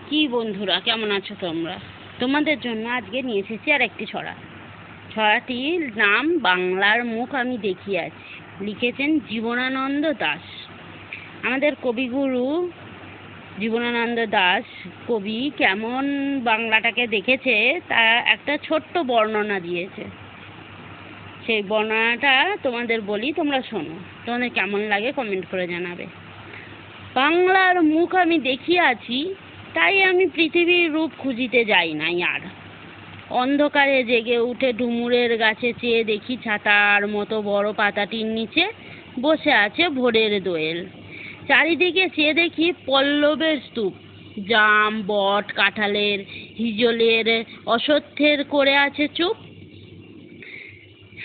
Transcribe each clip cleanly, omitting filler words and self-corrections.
কি বন্ধুরা, কেমন আছো তোমরা? তোমাদের জন্য আজকে নিয়ে এসেছি আর একটি ছড়া। ছড়াটির নাম বাংলার মুখ আমি দেখিয়াছি। লিখেছেন জীবনানন্দ দাশ। আমাদের কবিগুরু জীবনানন্দ দাশ কবি কেমন বাংলাটাকে দেখেছে তা একটা ছোট্ট বর্ণনা দিয়েছে। সেই বর্ণনাটা তোমাদের বলি, তোমরা শোনো। তোমাদের কেমন লাগে কমেন্ট করে জানাবে। বাংলার মুখ আমি দেখিয়াছি, তাই আমি পৃথিবীর রূপ খুঁজিতে যাই নাই আর। অন্ধকারে জেগে উঠে ডুমুরের গাছে চেয়ে দেখি ছাতার মতো বড় পাতাটির নিচে বসে আছে ভোরের দোয়েল। চারিদিকে চেয়ে দেখি পল্লবের স্তূপ, জাম, বট, কাঁঠালের, হিজলের, অশ্বত্থের করে আছে চুপ।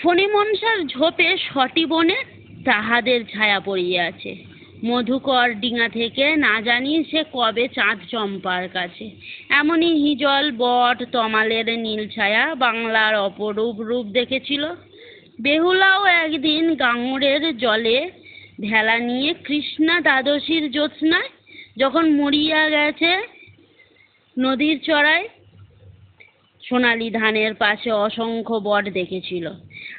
ফণিমনসার ঝোপে সটি বনে তাহাদের ছায়া পড়িয়াছে। মধুকর ডিঙা থেকে না জানি সে কবে চাঁদ চম্পার কাছে। এমনই হিজল, বট, তমালের নীল ছায়া বাংলার অপরূপ রূপ দেখেছিল। বেহুলাও একদিন গাঙুরের জলে ভেলা নিয়ে কৃষ্ণা দ্বাদশীর জ্যোৎস্নায় যখন মরিয়া গেছে নদীর চড়ায় সোনালি ধানের পাশে অসংখ্য বট দেখেছিল।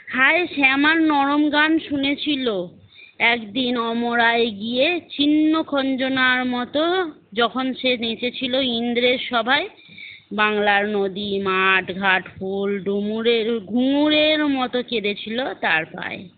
হায় শ্যামার নরম গান শুনেছিল একদিন অমরায় গিয়ে ছিন্ন খঞ্জনার মতো যখন সে নেচেছিল ইন্দ্রের সভায়। বাংলার নদী, মাঠ, ঘাট, ফুল, ডুমুরের ঘুঙুরের মতো কেঁদেছিল তার পায়ে।